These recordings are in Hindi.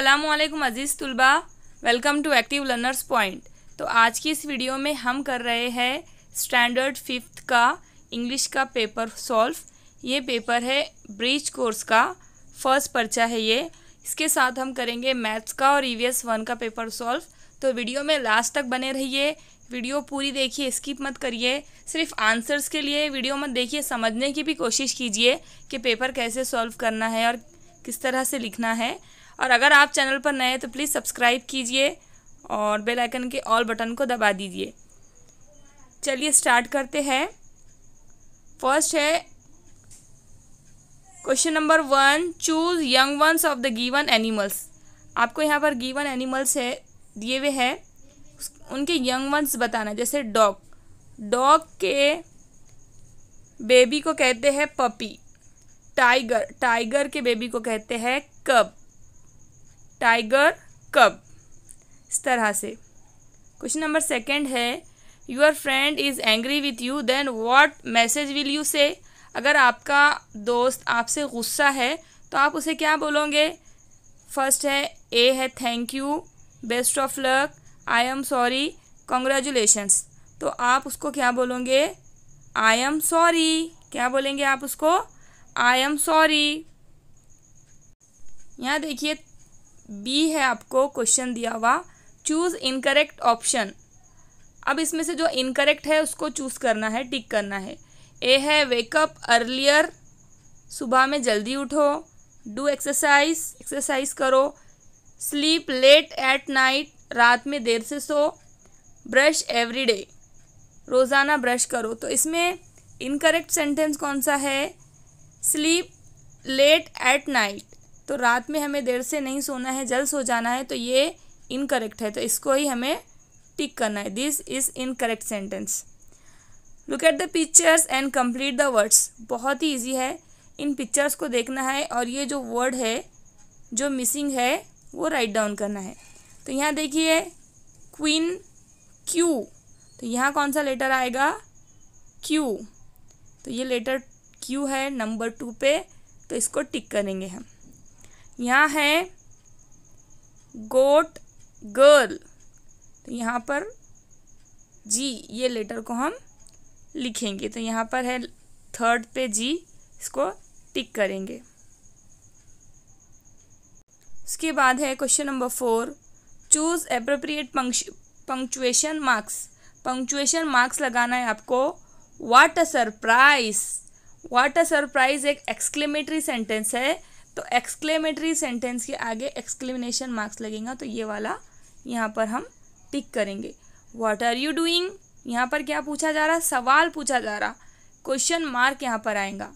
अस्सलामुअलैकुम अज़ीज़ तुलबा, welcome to active learners point. तो आज की इस वीडियो में हम कर रहे हैं स्टैंडर्ड 5th का इंग्लिश का पेपर सॉल्व। ये पेपर है ब्रिज कोर्स का फर्स्ट पर्चा है ये। इसके साथ हम करेंगे मैथ्स का और EVS 1 का पेपर सॉल्व। तो वीडियो में लास्ट तक बने रहिए, वीडियो पूरी देखिए, स्किप मत करिए। सिर्फ आंसर्स के लिए वीडियो मत देखिए, समझने की भी कोशिश कीजिए कि पेपर कैसे सॉल्व करना है और किस तरह से लिखना है। और अगर आप चैनल पर नए हैं तो प्लीज़ सब्सक्राइब कीजिए और बेल आइकन के ऑल बटन को दबा दीजिए। चलिए स्टार्ट करते हैं। फर्स्ट है question number 1, choose young ones of the given animals. आपको यहाँ पर गिवन एनिमल्स है दिए हुए हैं, उनके यंग वंस बताना। जैसे डॉग, डॉग के बेबी को कहते हैं पपी। टाइगर, टाइगर के बेबी को कहते हैं कब। टाइगर कब, इस तरह से। क्वेश्चन नंबर 2 है, your friend is angry with you, then what message will you say. अगर आपका दोस्त आपसे गुस्सा है तो आप उसे क्या बोलोगे। फर्स्ट है ए है thank you, best of luck, I am sorry, congratulations. तो आप उसको क्या बोलोगे, आई एम सॉरी। क्या बोलेंगे आप उसको, आई एम सॉरी। यहाँ देखिए बी है, आपको क्वेश्चन दिया हुआ, चूज इनकरेक्ट ऑप्शन। अब इसमें से जो इनकरेक्ट है उसको चूज करना है, टिक करना है। ए है वेकअप अर्लियर, सुबह में जल्दी उठो। डू एक्सरसाइज, एक्सरसाइज करो। स्लीप लेट एट नाइट, रात में देर से सो। ब्रश एवरीडे, रोज़ाना ब्रश करो। तो इसमें इनकरेक्ट सेंटेंस कौन सा है, स्लीप लेट एट नाइट। तो रात में हमें देर से नहीं सोना है, जल्द सो जाना है, तो ये इनकरेक्ट है। तो इसको ही हमें टिक करना है, this is incorrect sentence. Look at the pictures and complete the words. बहुत ही ईजी है, इन पिक्चर्स को देखना है और ये जो वर्ड है जो मिसिंग है वो राइट डाउन करना है। तो यहाँ देखिए क्वीन क्यू, तो यहाँ कौन सा लेटर आएगा, क्यू। तो ये लेटर क्यू है नंबर 2 पे, तो इसको टिक करेंगे हम। यहाँ है गोट गर्ल, तो यहाँ पर जी, ये लेटर को हम लिखेंगे। तो यहाँ पर है 3rd पे जी, इसको टिक करेंगे। उसके बाद है question number 4, choose appropriate punctuation marks. Punctuation marks लगाना है आपको। What a surprise, what a surprise एक एक्सक्लेमेटरी सेंटेंस है, तो एक्सक्लेमेटरी सेंटेंस के आगे एक्सक्लेमेशन मार्क्स लगेगा, तो ये वाला यहाँ पर हम टिक करेंगे। व्हाट आर यू डूइंग, यहाँ पर क्या पूछा जा रहा, सवाल पूछा जा रहा, क्वेश्चन मार्क यहाँ पर आएगा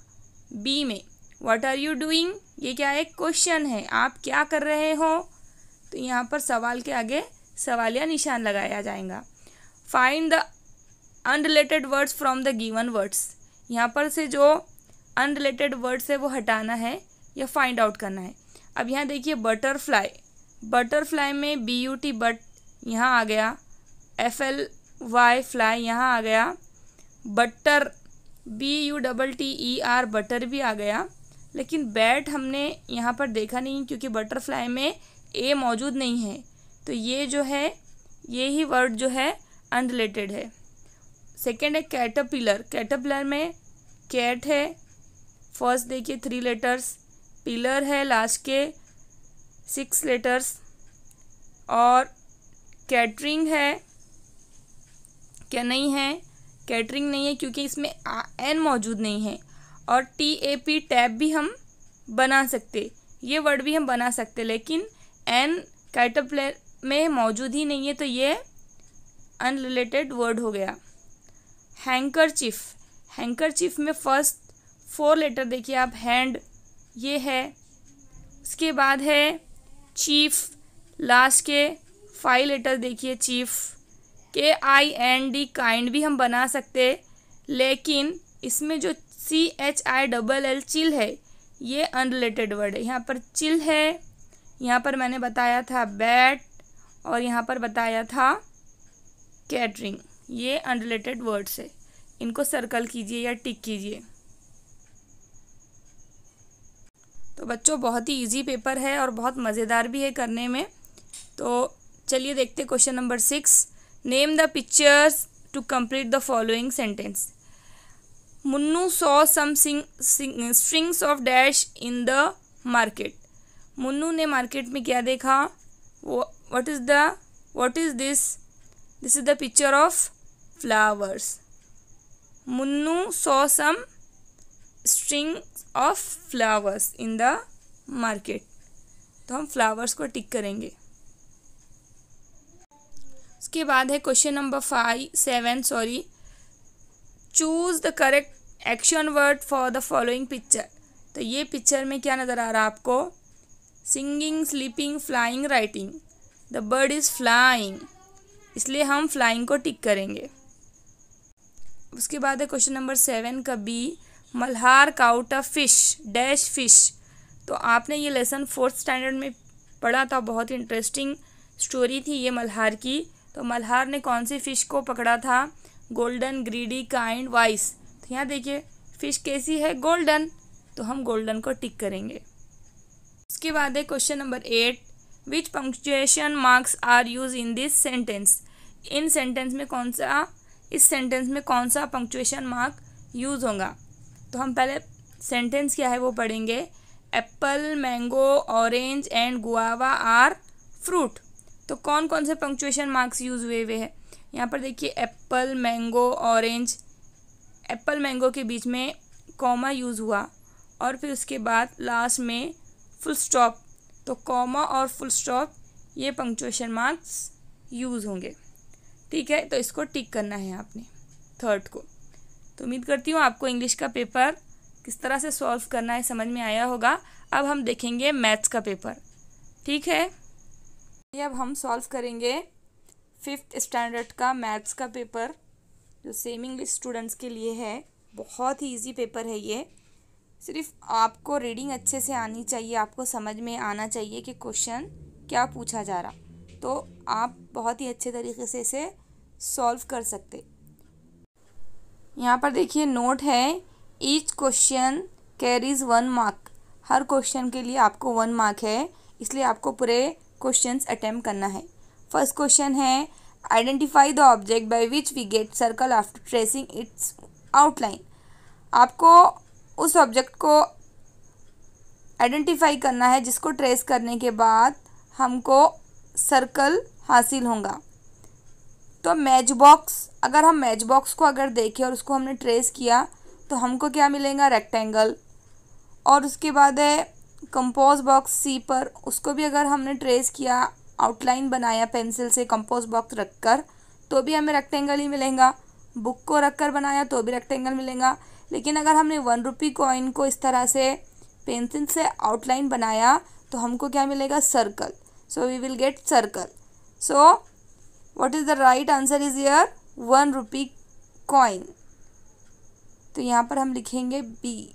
बी में। व्हाट आर यू डूइंग, ये क्या है, क्वेश्चन है, आप क्या कर रहे हो, तो यहाँ पर सवाल के आगे सवालिया निशान लगाया जाएगा। Find the unrelated words from the given words, यहाँ पर से जो अनरिलेटेड वर्ड्स है वो हटाना है या फाइंड आउट करना है। अब यहाँ देखिए बटरफ्लाई, बटरफ्लाई में BUT बट यहाँ आ गया, FLY फ्लाई यहाँ आ गया, बटर BUTTER बटर भी आ गया। लेकिन बैट हमने यहाँ पर देखा नहीं क्योंकि बटरफ्लाई में ए मौजूद नहीं है, तो ये जो है ये ही वर्ड जो है अनरिलेटेड है। सेकेंड है कैटरपिलर, कैटरपिलर में कैट है, फर्स्ट देखिए 3 लेटर्स, पिलर है लास्ट के 6 लेटर्स, और कैटरिंग है, क्या नहीं है, कैटरिंग नहीं है क्योंकि इसमें एन मौजूद नहीं है। और TAP टैप भी हम बना सकते, ये वर्ड भी हम बना सकते, लेकिन एन कैटरपिलर में मौजूद ही नहीं है, तो ये अनरिलेटेड वर्ड हो गया। हैंकरचीफ, हैंकरचीफ में फर्स्ट 4 लेटर देखिए आप, हैंड ये है, उसके बाद है चीफ, लास्ट के 5 लेटर देखिए चीफ। KIND काइंड भी हम बना सकते, लेकिन इसमें जो CHILL चिल है ये अनरिलेटेड वर्ड है। यहाँ पर चिल है, यहाँ पर मैंने बताया था बैट, और यहाँ पर बताया था कैटरिंग, ये अनरिलेटेड वर्ड्स है। इनको सर्कल कीजिए या टिक कीजिए। तो बच्चों बहुत ही इजी पेपर है और बहुत मज़ेदार भी है करने में। तो चलिए देखते question number 6। Name the pictures to complete the following sentence. Munnu saw some strings of dash in the market. Munnu ने मार्केट में क्या देखा? What is this? This is the picture of flowers. Munnu saw some strings of flowers in the market. तो हम फ्लावर्स को टिक करेंगे। उसके बाद है question number 7। Choose the correct action word for the following picture. तो ये पिक्चर में क्या नज़र आ रहा है आपको? Singing, sleeping, flying, writing. The bird is flying, इसलिए हम फ्लाइंग को टिक करेंगे। उसके बाद है क्वेश्चन नंबर 7 का B. Malhar caught a fish dash fish. तो आपने ये लेसन 4th स्टैंडर्ड में पढ़ा था, बहुत इंटरेस्टिंग स्टोरी थी ये मल्हार की। तो मल्हार ने कौन सी फ़िश को पकड़ा था? Golden, greedy, kind, vice. तो यहाँ देखिए फ़िश कैसी है? गोल्डन, तो हम गोल्डन को टिक करेंगे। उसके बाद है question number 8। Which punctuation marks are use in this sentence. इन सेंटेंस में कौन सा, इस सेंटेंस में कौन सा पंक्चुएशन मार्क यूज़ होगा? तो हम पहले सेंटेंस क्या है वो पढ़ेंगे। Apple, mango, orange and guava are fruit. तो कौन कौन से पंक्चुएशन मार्क्स यूज़ हुए हैं? यहाँ पर देखिए Apple, mango, orange. Apple mango के बीच में कॉमा यूज़ हुआ और फिर उसके बाद लास्ट में फुल स्टॉप। तो कॉमा और फुल स्टॉप ये पंक्चुएशन मार्क्स यूज़ होंगे। ठीक है, तो इसको टिक करना है आपने 3rd को। तो उम्मीद करती हूँ आपको इंग्लिश का पेपर किस तरह से सॉल्व करना है समझ में आया होगा। अब हम देखेंगे मैथ्स का पेपर। ठीक है, अब हम सॉल्व करेंगे 5th स्टैंडर्ड का मैथ्स का पेपर, जो सेम इंग्लिश स्टूडेंट्स के लिए है। बहुत ही इजी पेपर है ये। सिर्फ आपको रीडिंग अच्छे से आनी चाहिए, आपको समझ में आना चाहिए कि क्वेश्चन क्या पूछा जा रहा, तो आप बहुत ही अच्छे तरीके से इसे सॉल्व कर सकते। यहाँ पर देखिए नोट है, ईच क्वेश्चन कैरीज 1 मार्क। हर क्वेश्चन के लिए आपको 1 मार्क है, इसलिए आपको पूरे क्वेश्चंस अटेम्प्ट करना है। फर्स्ट क्वेश्चन है, identify the object by which we get circle after tracing its outline. आपको उस ऑब्जेक्ट को आइडेंटिफाई करना है जिसको ट्रेस करने के बाद हमको सर्कल हासिल होगा। तो मैच बॉक्स, अगर हम मैच बॉक्स को अगर देखें और उसको हमने ट्रेस किया तो हमको क्या मिलेगा? रेक्टेंगल। और उसके बाद है कंपोज बॉक्स सी पर, उसको भी अगर हमने ट्रेस किया, आउटलाइन बनाया पेंसिल से कंपोज बॉक्स रखकर, तो भी हमें रेक्टेंगल ही मिलेगा। बुक को रखकर बनाया तो भी रेक्टेंगल मिलेगा। लेकिन अगर हमने 1 रुपी कॉइन को इस तरह से पेंसिल से आउटलाइन बनाया तो हमको क्या मिलेगा? Circle. So we will get circle. So what is the right answer is here? 1 rupee coin. तो यहाँ पर हम लिखेंगे बी,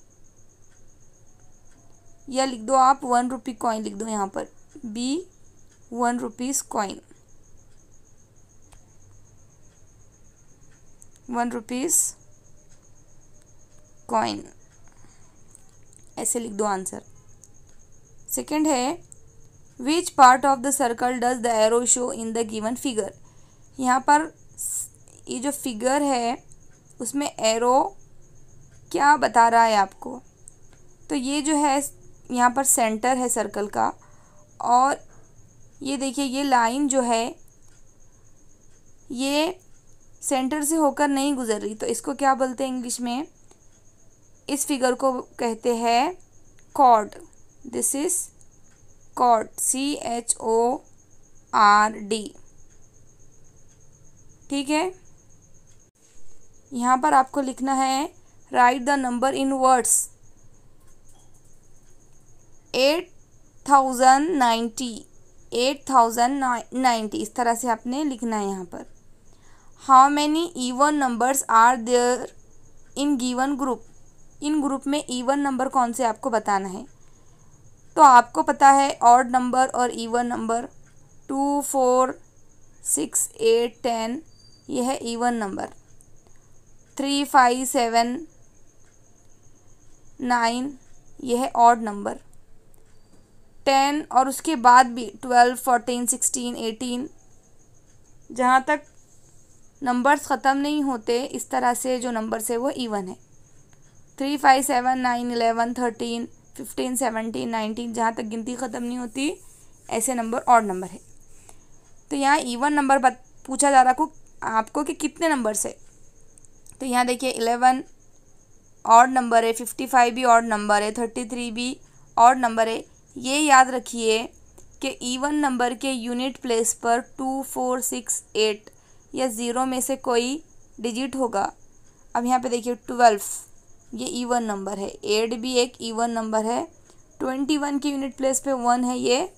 या लिख दो आप 1 रुपी कॉइन लिख दो यहाँ पर, B 1 rupees coin, 1 rupees coin, ऐसे लिख दो आंसर। सेकंड है, which part of the circle does the arrow show in the given figure. यहाँ पर ये जो फिगर है उसमें एरो क्या बता रहा है आपको? तो ये जो है यहाँ पर सेंटर है सर्कल का, और ये देखिए ये लाइन जो है ये सेंटर से होकर नहीं गुजर रही, तो इसको क्या बोलते हैं इंग्लिश में? इस फिगर को कहते हैं chord. This is chord, CHORD। ठीक है, यहाँ पर आपको लिखना है write the number in words. 8090 इस तरह से आपने लिखना है यहाँ पर। How many even numbers are there in given group. इन ग्रुप में इवन नंबर कौन से आपको बताना है। तो आपको पता है ऑड नंबर और इवन नंबर 2, 4, 6, 8, 10 ये है इवन नंबर। 3, 5, 7, 9 ये है ऑड नंबर। 10 और उसके बाद भी 12, 14, 16, 18, जहाँ तक नंबर्स ख़त्म नहीं होते इस तरह से जो नंबर्स है वो इवन है। 3, 5, 7, 9, 11, 13, 15, 17, 19, जहाँ तक गिनती ख़त्म नहीं होती ऐसे नंबर ऑड नंबर है। तो यहाँ इवन नंबर पूछा जा रहा आपको कि कितने नंबर्स है। तो यहाँ देखिए 11 ऑड नंबर है, 55 भी ऑड नंबर है, 33 भी ऑड नंबर है। ये याद रखिए कि इवन नंबर के यूनिट प्लेस पर 2, 4, 6, 8 या 0 में से कोई डिजिट होगा। अब यहाँ पे देखिए 12 ये इवन नंबर है, 8 भी एक इवन नंबर है, 21 के यूनिट प्लेस पे 1 है ये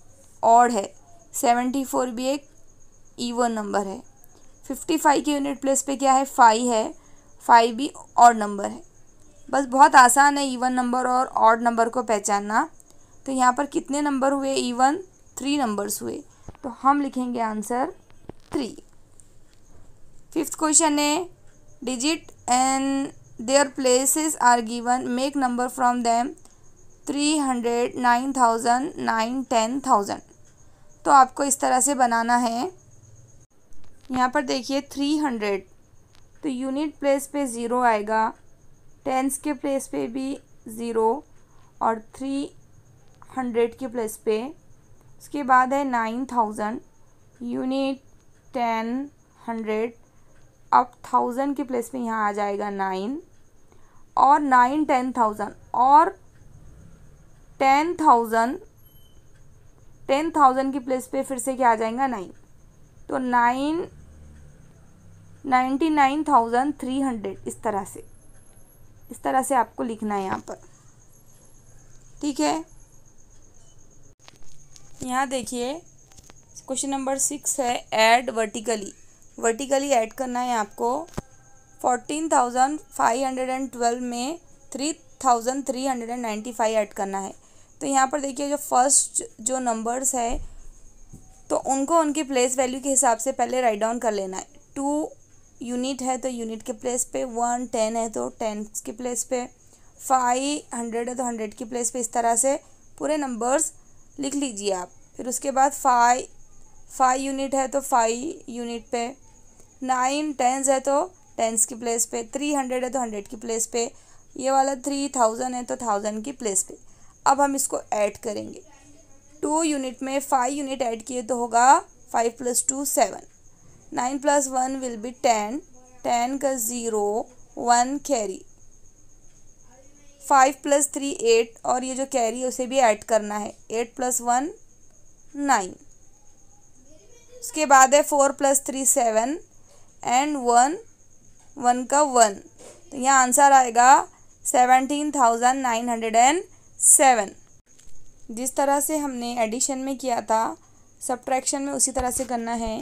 ऑड है, 74 भी एक इवन नंबर है, 55 के यूनिट प्लेस पे क्या है 5 है, 5 भी ऑड नंबर है। बस बहुत आसान है इवन नंबर और ऑड नंबर को पहचानना। तो यहाँ पर कितने नंबर हुए इवन, 3 नंबर्स हुए, तो हम लिखेंगे आंसर 3। फिफ्थ क्वेश्चन है digit and their places are given, make number from them 300, 9000, 9, 10,000। तो आपको इस तरह से बनाना है। यहाँ पर देखिए 300 तो यूनिट प्लेस पे 0 आएगा, टेंस के प्लेस पे भी 0 और 300 के प्लेस पे। उसके बाद है 9000 यूनिट 10, 100, अब 1000 के प्लेस पे यहाँ आ जाएगा 9 और 9, 10,000 और 10,000 के प्लेस पे फिर से क्या आ जाएगा 9, तो 99,300 इस तरह से आपको लिखना है यहाँ पर। ठीक है, यहाँ देखिए क्वेश्चन नंबर 6 है ऐड वर्टिकली ऐड करना है आपको। 14,512 में 3,395 ऐड करना है। तो यहाँ पर देखिए जो फर्स्ट जो नंबर्स है तो उनको उनके प्लेस वैल्यू के हिसाब से पहले राइट डाउन कर लेना है। 2 यूनिट है तो यूनिट के प्लेस पे, 1 10 है तो 10 के प्लेस पे, 5 100 है तो 100 के प्लेस पे। इस तरह से पूरे नंबर्स लिख लीजिए आप। फिर उसके बाद 5 यूनिट है तो 5 यूनिट पे, 9 10 है तो 10 की प्लेस पे, 300 है तो 100 की प्लेस पे, ये वाला 3000 है तो 1000 की प्लेस पे। अब हम इसको ऐड करेंगे। 2 यूनिट में 5 यूनिट ऐड किए तो होगा 5 + 2 7, 9 + 1 विल बी 10, 10 का 0 1 कैरी, 5 + 3 8 और ये जो कैरी है उसे भी ऐड करना है। 8 + 1 9। उसके बाद है 4 + 3 7 एंड 1 का 1, तो यहाँ आंसर आएगा 17,907। जिस तरह से हमने एडिशन में किया था सब्ट्रैक्शन में उसी तरह से करना है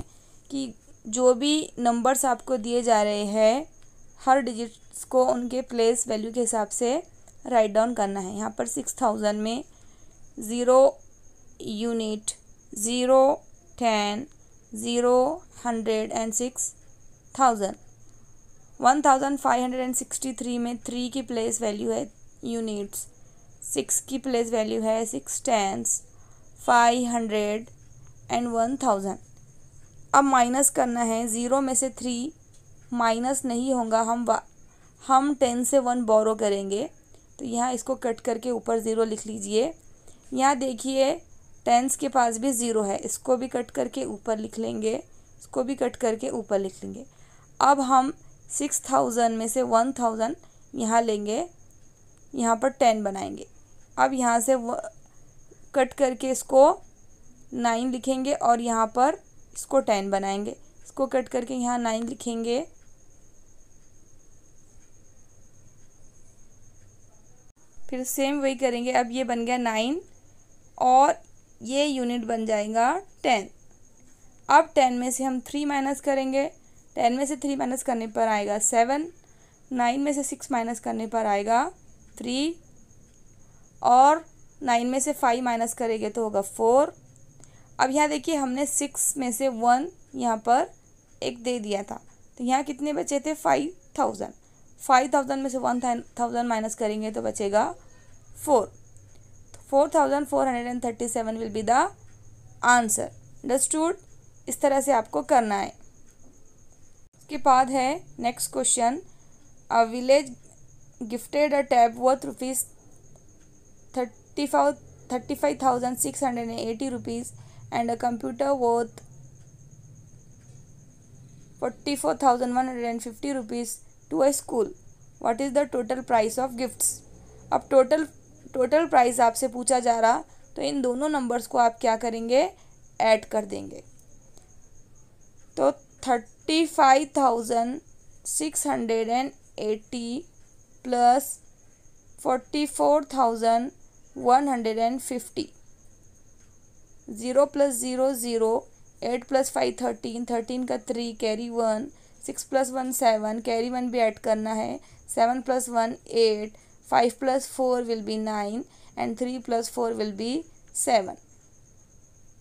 कि जो भी नंबर्स आपको दिए जा रहे हैं हर डिजिट्स को उनके प्लेस वैल्यू के हिसाब से राइट डाउन करना है। यहाँ पर 6000 में 0 यूनिट, 0 10, 0 100 एंड 6000। 1563 में 3 की प्लेस वैल्यू है यूनिट्स, 6 की प्लेस वैल्यू है 6 10s, 500 एंड 1000। अब माइनस करना है। 0 में से 3 माइनस नहीं होगा, हम 10 से 1 बोरो करेंगे। तो यहाँ इसको कट करके ऊपर 0 लिख लीजिए। यहाँ देखिए 10s के पास भी 0 है, इसको भी कट करके ऊपर लिख लेंगे, इसको भी कट करके ऊपर लिख लेंगे। अब हम 6000 में से 1000 यहाँ लेंगे, यहाँ पर 10 बनाएंगे। अब यहाँ से कट करके इसको 9 लिखेंगे और यहाँ पर इसको 10 बनाएंगे, इसको कट करके यहाँ 9 लिखेंगे, फिर सेम वही करेंगे। अब ये बन गया 9 और ये यूनिट बन जाएगा 10। अब 10 में से हम 3 माइनस करेंगे, 10 में से 3 माइनस करने पर आएगा 7, 9 में से 6 माइनस करने पर आएगा 3 और 9 में से 5 माइनस करेंगे तो होगा 4। अब यहाँ देखिए हमने 6 में से 1 यहाँ पर एक दे दिया था, तो यहाँ कितने बचे थे 5000 में से 1000 माइनस करेंगे तो बचेगा 4। तो 4437 will be the answer. Understood? इस तरह से आपको करना है। उसके बाद है next question, a village gifted a tab worth ₹35,680 rupees and a computer worth ₹44,150 rupees to a school. What is the total price of gifts? अब टोटल प्राइस आपसे पूछा जा रहा, तो इन दोनों नंबर्स को आप क्या करेंगे, ऐड कर देंगे। तो 35,680 प्लस 44,150, 0 + 0 0, 8 + 5 13, 13 का 3 कैरी 1, 6 + 1 7, कैरी 1 भी ऐड करना है, 7 + 1 8, 5 + 4 will be 9 and 3 + 4 will be 7.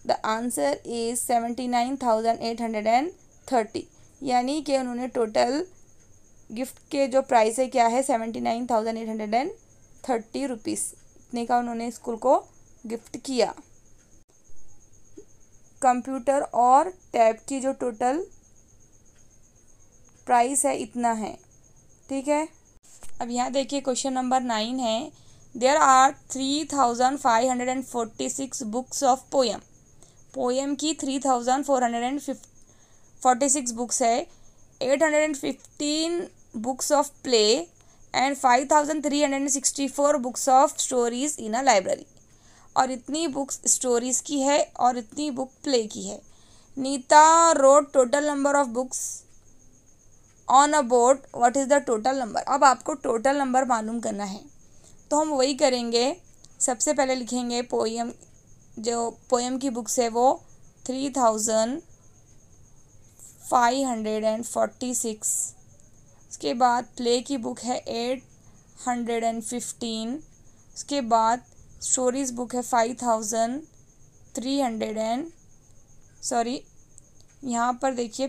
The answer is 79,830, यानी कि उन्होंने टोटल गिफ्ट के जो प्राइस है क्या है, 79,830 रुपीज़, इतने का उन्होंने स्कूल को गिफ्ट किया। कंप्यूटर और टैब की जो टोटल प्राइस है इतना है, ठीक है। अब यहाँ देखिए क्वेश्चन नंबर 9 है, there are 3,546 books of poem. Poem की 3,446 बुक्स है, 815 books of play and 5,364 books of stories in a library. और इतनी बुक्स स्टोरीज की है और इतनी बुक प्ले की है। Nita wrote total number of books on a board, what is the total number. अब आपको टोटल नंबर मालूम करना है, तो हम वही करेंगे। सबसे पहले लिखेंगे पोएम, जो पोएम की बुक्स है वो 3,546, उसके बाद प्ले की बुक है 815, उसके बाद स्टोरीज बुक है 5,300 सॉरी यहाँ पर देखिए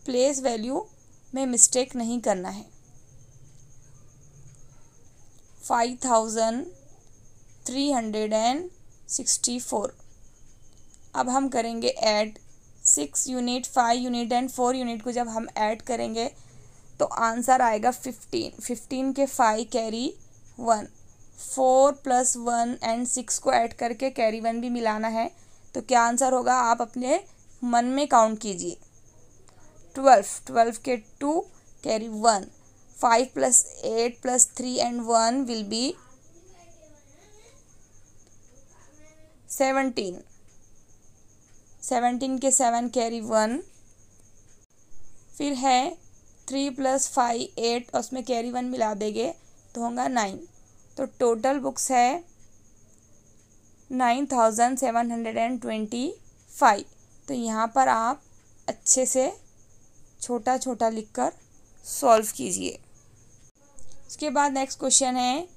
प्लेस वैल्यू में मिस्टेक नहीं करना है, 5,364। अब हम करेंगे add 6 unit 5 unit and 4 unit को जब हम ऐड करेंगे तो आंसर आएगा 15। 15 के 5 कैरी 1, 4 + 1 एंड 6 को ऐड करके कैरी 1 भी मिलाना है, तो क्या आंसर होगा आप अपने मन में काउंट कीजिए। 12 के 2 कैरी 1, 5 + 8 + 3 एंड 1 विल बी 17। 17 के 7 कैरी 1, फिर है 3 + 5 8, उसमें कैरी 1 मिला देंगे तो होगा 9। तो टोटल बुक्स है 9,725। तो यहाँ पर आप अच्छे से छोटा छोटा लिखकर सॉल्व कीजिए। उसके बाद नेक्स्ट क्वेश्चन है,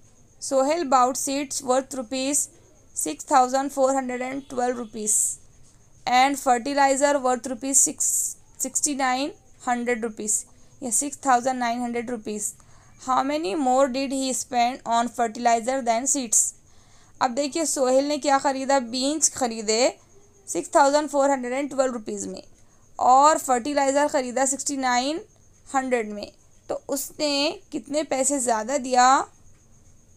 Sohail bought seeds worth ₹6,412 rupees and fertiliser worth ₹6,900 rupees या 6,900 rupees. How many more did he spend on fertiliser than seeds. अब देखिए सोहेल ने क्या ख़रीदा, बीन्स ख़रीदे 6,412 रुपीज़ में और फर्टिलाइज़र ख़रीदा 6,900 में, तो उसने कितने पैसे ज़्यादा दिया,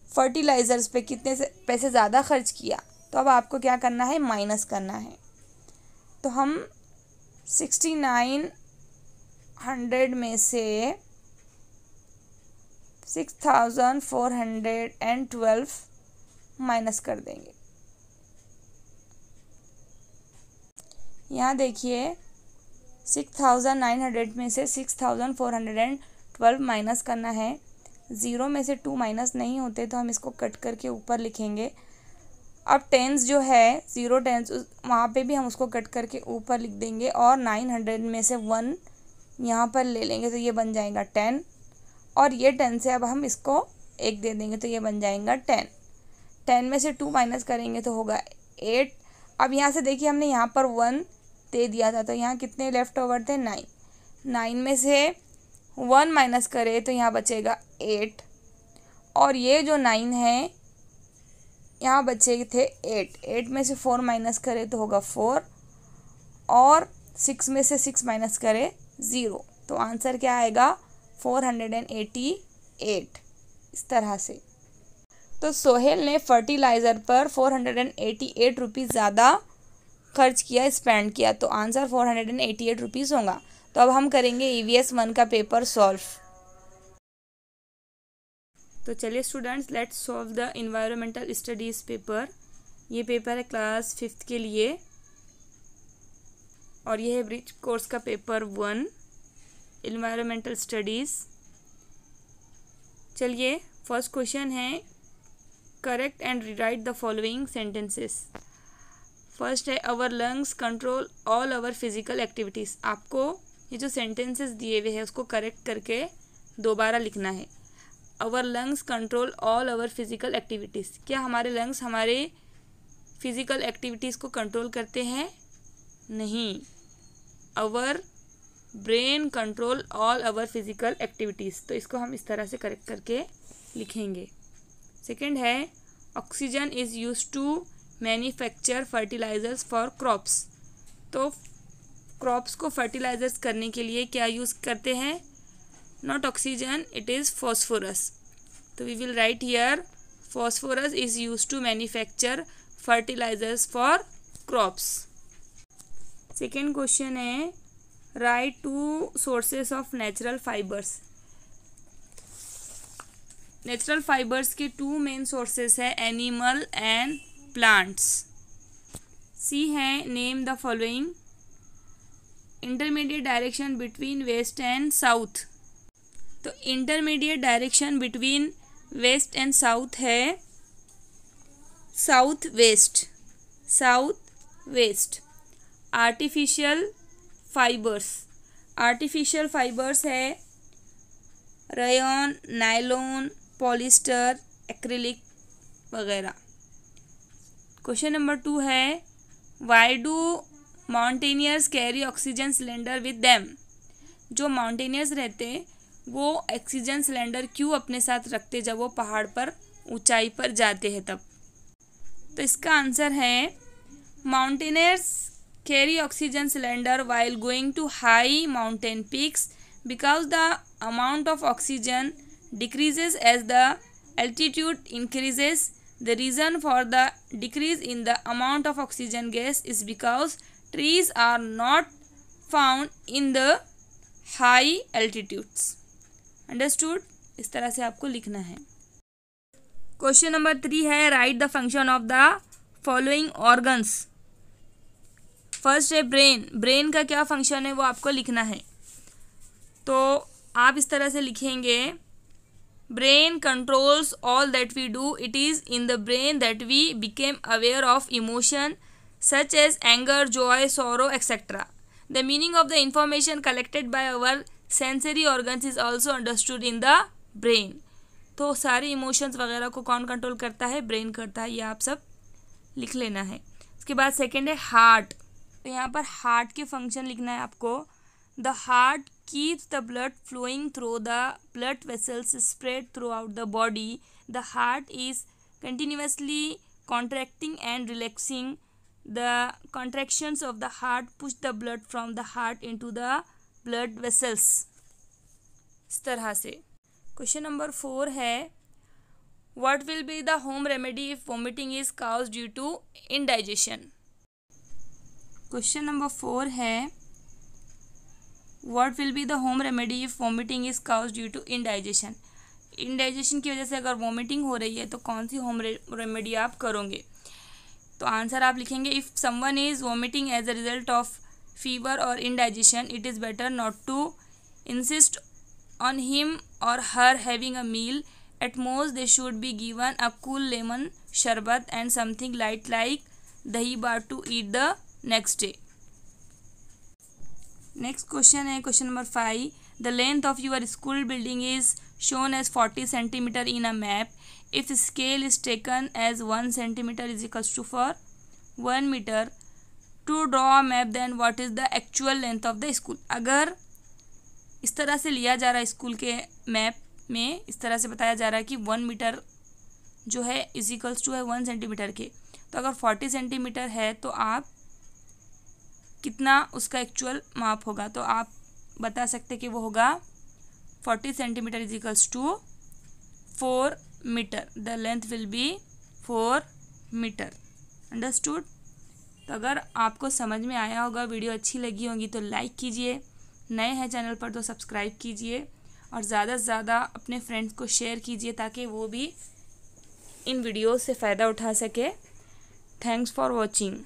फर्टिलाइज़र्स पे कितने पैसे ज़्यादा खर्च किया। तो अब आपको क्या करना है, माइनस करना है। तो हम 6,900 में से 6,412 माइनस कर देंगे। यहाँ देखिए 6,900 में से 6,412 माइनस करना है। 0 में से 2 माइनस नहीं होते तो हम इसको कट करके ऊपर लिखेंगे। अब टेंस जो है 0 टेंस वहाँ पे भी हम उसको कट करके ऊपर लिख देंगे और 900 में से 1 यहाँ पर ले लेंगे तो ये बन जाएगा 10 और ये 10 से अब हम इसको 1 दे देंगे तो ये बन जाएगा 10। 10 में से 2 माइनस करेंगे तो होगा 8। अब यहाँ से देखिए हमने यहाँ पर 1 दे दिया था तो यहाँ कितने लेफ़्ट ओवर थे, 9। 9 में से 1 माइनस करें तो यहाँ बचेगा 8 और ये जो 9 है यहाँ बचे थे 8 में से 4 माइनस करें तो होगा 4 और 6 में से 6 माइनस करें 0, तो आंसर क्या आएगा 488 इस तरह से। तो सोहेल ने फर्टिलाइज़र पर 488 रुपीज़ ज़्यादा खर्च किया, स्पेंड किया, तो आंसर 488 रुपीज़ होगा। तो अब हम करेंगे EVS 1 का पेपर सॉल्व। तो चलिए students, let's solve the environmental studies paper. ये पेपर है क्लास 5th के लिए और ये है ब्रिज कोर्स का पेपर 1 इन्वायरमेंटल स्टडीज़। चलिए फर्स्ट क्वेश्चन है correct and rewrite the following sentences. First है our lungs control all our physical activities. आपको ये जो सेंटेंसेस दिए हुए हैं उसको करेक्ट करके दोबारा लिखना है। Our lungs control all our physical activities, क्या हमारे लंग्स हमारे फिजिकल एक्टिविटीज़ को कंट्रोल करते हैं? नहीं। Our brain control all our physical activities, तो इसको हम इस तरह से करेक्ट करके लिखेंगे। सेकेंड है oxygen is use to manufacture fertilisers for crops. तो क्रॉप्स को फर्टिलाइजर्स करने के लिए क्या यूज़ करते हैं? Not oxygen, it is phosphorus. तो we will write here phosphorus is use to manufacture fertilisers for crops. Second question है write 2 sources of natural fibres. Natural fibres के 2 मेन सोर्सेस है एनिमल एंड प्लांट्स। सी है name the following. Intermediate direction between west and south. तो intermediate direction between west and south है south west. South west. Artificial fibres. Artificial fibres है रेयॉन, नायलॉन, पॉलिस्टर, एक्रिलिक वगैरह। क्वेश्चन नंबर 2 है why do mountaineers carry oxygen cylinder with them. जो माउंटेनियर्स रहते वो ऑक्सीजन सिलेंडर क्यों अपने साथ रखते जब वो पहाड़ पर ऊंचाई पर जाते हैं तब? तो इसका आंसर है mountaineers carry oxygen cylinder while going to high mountain peaks because the amount of oxygen decreases as the altitude increases. The reason for the decrease in the amount of oxygen gas is because trees are not found in the high altitudes. Understood? इस तरह से आपको लिखना है। क्वेश्चन नंबर 3 है write the function of the following organs. First है ब्रेन। ब्रेन का क्या फंक्शन है वो आपको लिखना है। तो आप इस तरह से लिखेंगे brain controls all that we do. It is in the brain that we became aware of emotion such as anger, joy, sorrow etcetera. The meaning of the information collected by our sensory organs is also understood in the brain. तो सारे इमोशंस वगैरह को कौन कंट्रोल करता है? ब्रेन करता है। ये आप सब लिख लेना है। उसके बाद सेकेंड है हार्ट। तो यहाँ पर हार्ट के फंक्शन लिखना है आपको। The heart keeps the blood flowing through the blood vessels spread throughout the body. The heart is continuously contracting and relaxing. The contractions of the heart push the blood from the heart into the blood vessels. इस तरह से। क्वेश्चन नंबर 4 है what will be the home remedy if vomiting is caused due to indigestion. Question number 4 है what will be the home remedy if vomiting is caused due to indigestion. Indigestion की वजह से अगर वोमिटिंग हो रही है तो कौन सी होम रेमेडी आप करोगे? तो आंसर आप लिखेंगे if someone is vomiting as a result of fever और indigestion it is better not to insist on him or her having a meal. At most they should be given a cool lemon sharbat and something light like dahi bar to eat the next day. Next question है question number 5. The length of your school building is shown as 40 centimeter in a map. If scale is taken as 1 centimeter is equals to for 1 meter to draw a map, then what is the actual length of the school? अगर इस तरह से लिया जा रहा है स्कूल के मैप में, इस तरह से बताया जा रहा है कि 1 मीटर जो है इजिकल्स टू है 1 सेंटीमीटर के। तो अगर 40 सेंटीमीटर है तो आप कितना उसका एक्चुअल माप होगा, तो आप बता सकते कि वो होगा 40 centimetre equals to 4 metre. The length will be 4 metre. Understood. तो अगर आपको समझ में आया होगा, वीडियो अच्छी लगी होगी तो लाइक कीजिए, नए हैं चैनल पर तो सब्सक्राइब कीजिए और ज़्यादा से ज़्यादा अपने फ्रेंड्स को शेयर कीजिए ताकि वो भी इन वीडियो से फ़ायदा उठा सके। Thanks for watching.